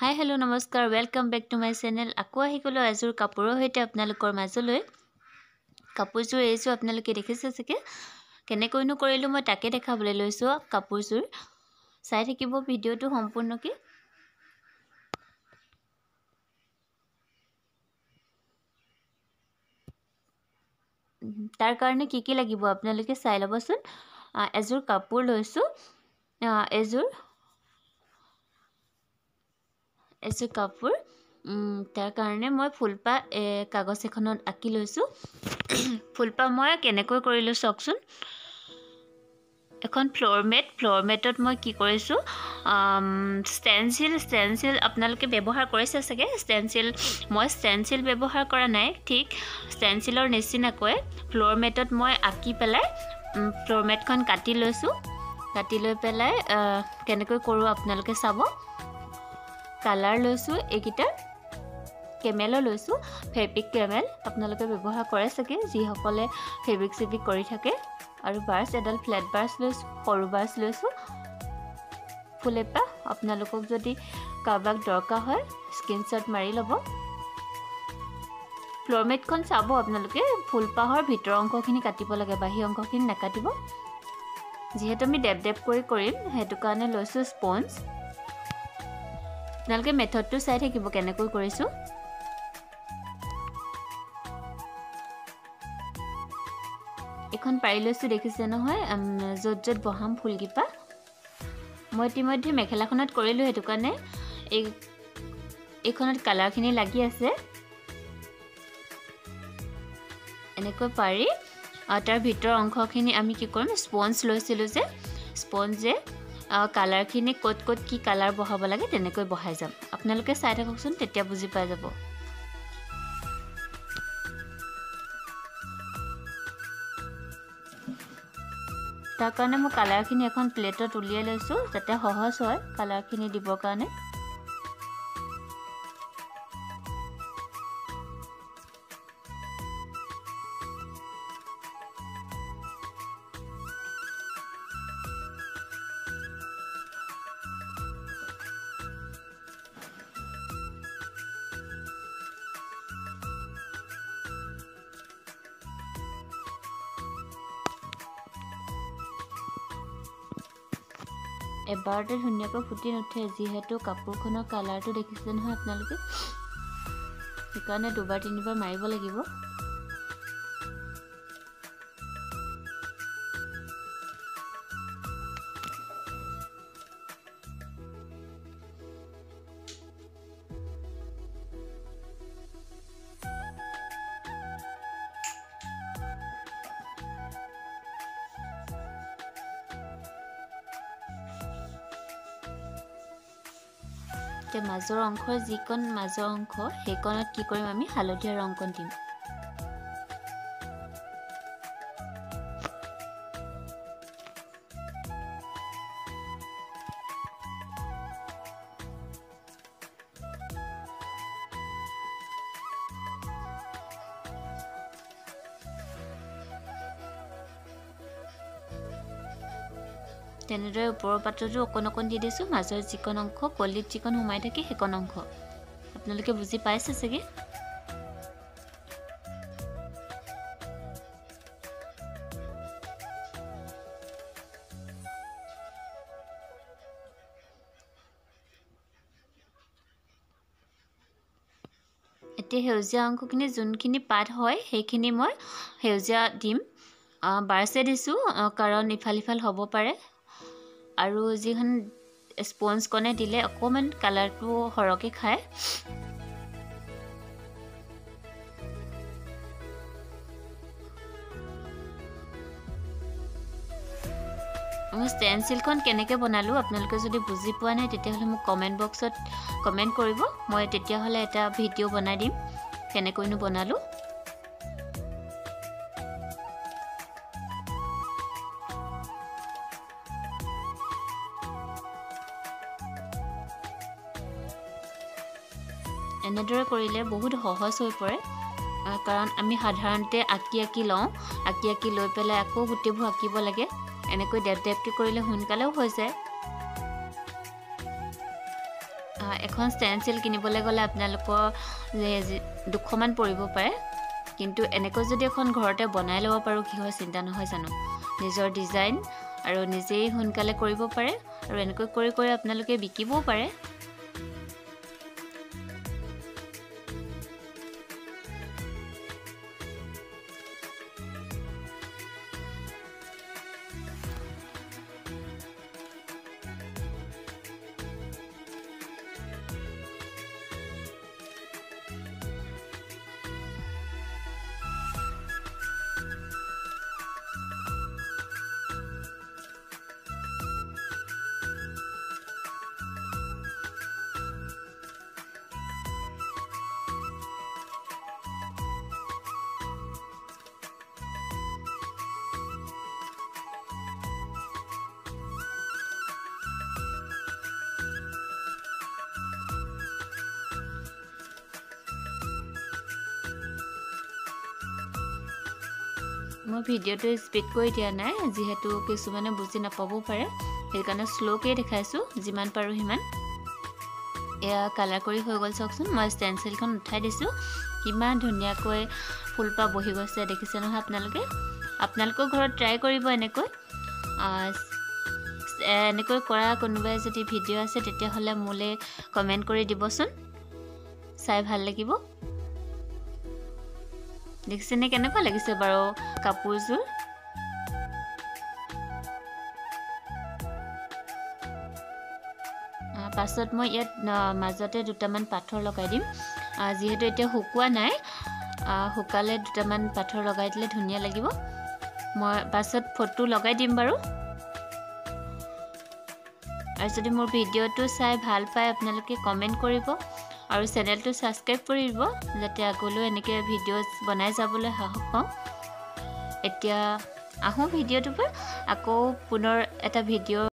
हाय hello नमस्कार welcome back to my channel আকৌ আহি গলো এজোৰ কাপোৰৰ হৈতে আপোনালোকৰ মাজলৈ কাপোৰজোৰ এইজোৰ আপোনালোকে দেখিছে চাগে কেনেকৈনো কৰিলো মই তাকে দেখাবলৈ লৈছো কাপোৰজোৰ চাই থাকিব ভিডিওটো সম্পূৰ্ণকৈ তাৰ কাৰণে কি লাগিব আপোনালোকে চাই লবচোন এজোৰ কাপোৰ লৈছো এজোৰ কাপোৰ তাৰ কাৰণে মই ফুলপা কাগজ এখনত আঁকি লৈছো ফুলপা মই কেনেকৈ কৰিলো চাওকচোন এখন ফ্লোৰ মেটত মই কি কৰিছো ষ্টেনচিল আপোনালোকে ব্যৱহাৰ কৰিছে চাগে মই ষ্টেনচিল ব্যৱহাৰ কৰা নাই ঠিক ষ্টেনচিলৰ নিচিনাকৈ ফ্লোৰ মেটত মই আঁকি পেলাই ফ্লোৰ মেটখন কাটি লৈছো কাটি লৈ পেলাই কেনেকৈ কৰো আপোনালোকে চাব কালাৰ লৈছো এইকিটা কেমেল লৈছো ফেব্ৰিক কেমেল আপোনালোকে ব্যৱহাৰ কৰে চাগে যি সকলে ফেব্ৰিক কৰি থাকে আৰু ব্ৰাছ এডাল ফ্ল্যাট ব্ৰাছ লৈছো সৰু ব্ৰাছ লৈছো ফুলেপা আপোনালোকক যদি কাবাক দৰকাৰ হয় স্ক্ৰিনশ্বট মাৰি লব ফ্লোৰ মেটখন চাব আপোনালোকে ফুলপাহৰ ভিতৰ অংশখিনি কাটিব লাগে বাহি অংশখিনি নাকাটিব যেহেতু আমি ডেপ কৰি কৰিম হেতু কাৰণে লৈছো স্পঞ্জ আপোনালোকে মেথডটো চাই থাকিব কেনেকৈ কৰিছো এখন পাৰি লৈছো দেখিছে নহয় যত বহাম ফুলকিপা মই ইতিমধ্যে মেখেলাখনত কৰিলো হেতু কাৰণে এইখনত কালাৰখিনি লাগি আছে এনেকৈ পাৰি তাৰ ভিতৰ অংশখিনি আমি কি কৰিম স্পঞ্জ লৈছিলো যে স্পঞ্জে কালাৰখিনি কত কি কালাৰ বহাব লাগে তেনেকৈ বহাই যাম আপোনালোকে চাই থাককচোন তেতিয়া বুজি পাই যাব তাৰ কাৰণে মই কালাৰখিনি এখন প্লেটত উলিয়াই লৈছো যাতে সহজ হয় কালাৰখিনি দিবৰ কাৰণে এবাৰতে ধুনীয়াকৈ ফুটি নুঠে যিহেতু কাপোৰখনৰ কালাৰটো দেখিছে নহয় আপোনালোকে সেইকাৰণে দুবাৰ তিনিবাৰ মাৰিব লাগিব মাজৰ অংশৰ যিকণ মাজৰ অংশ সেইকণত কি কৰিম আমি হালধীয়া ৰংকণ দিম তেনেদৰে ওপৰৰ পাতটো অকণ দি দিছো মাজৰ যিকণ অংশ কলিত যিকণ সোমাই থাকে সেইকণ অংশ আপোনালোকে বুজি পাইছে চাগে এতিয়া সেউজীয়া অংশখিনি যোনখিনি পাত হয় সেইখিনি মই সেউজীয়া দিম বাৰছে দিছো কাৰণ ইফাল হ'ব পাৰে আৰু যিখন স্পঞ্জ কনে দিলে অকমান কালাৰটো হৰকে খায় মই ষ্টেনচিলখন কেনেকৈ বনালো আপোনালোকে যদি বুজি পোৱা নাই তেতিয়াহলে মোক কমেন্ট বক্সত কমেন্ট কৰিব মই তেতিয়াহলে এটা ভিডিও বনাই দিম কেনেকৈনো বনালো এনেদৰে কৰিলে বহুত সহজ হৈ পৰে কাৰণ আমি সাধাৰণতে আঁকি লওঁ আঁকি লৈ পেলাই আকৌ গুটিবোৰ আঁকিব লাগে এনেকৈ ডেপকে কৰিলে সোনকালেও হৈ যায় এখন ষ্টেনচিল কিনিবলৈ গ'লে আপোনালোকৰ 200 মান পৰিব পাৰে কিন্তু এনেকৈ যদি এখন ঘৰতে বনাই ল'ব পাৰো কি হয় চিন্তা নহয় জানো নিজৰ ডিজাইন আৰু নিজেই সোনকালে কৰিব পাৰে আৰু এনেকৈ কৰি কৰি আপোনালোকে বিকিবও পাৰে মই ভিডিওটো স্পিড কৰি দিয়া নাই যেহেতু কিছুমানে বুজি নাপাবও পাৰে সেইকাৰণে স্লোকে দেখাইছো যিমান পাৰো হিমান এয়া কালাৰ কৰি হৈ গ'ল চাওকচোন মই ষ্টেনচিলখন উঠাই দিছো কিমান ধুনীয়াকৈ ফুলপা বহি গৈছে দেখিছে নহয় আপোনালোকৰ ঘৰত ট্ৰাই কৰিব এনেকৈ কৰা কোনোবাই যদি ভিডিও আছে তেতিয়া হলে মোলে কমেন্ট কৰি দিবচোন চাই ভাল লাগিব দেখিছেনে কেনেকুৱা লাগিছে বাৰু কাপোৰযোৰ পাছত মই ইয়াত মাজতে দুটামান পাথৰ লগাই দিম যেহেতু এতিয়া শুকোৱা নাই শুকালে দুটামান পাথৰ লগাই দিলে ধুনীয়া লাগিব মই পাছত ফটো লগাই দিম বাৰু আৰু যদি মোৰ ভিডিওটো চাই ভাল পায় আপোনালোকে কমেন্ট কৰিব আৰু চেনেলটো সাবস্ক্ৰাইব কৰি দিব যাতে আগলৈ এনেকৈ ভিডিওজ বনাই যাবলৈ সাহস পাওঁ এতিয়া আহো ভিডিওটোৰ পৰা আকৌ পুনৰ এটা ভিডিও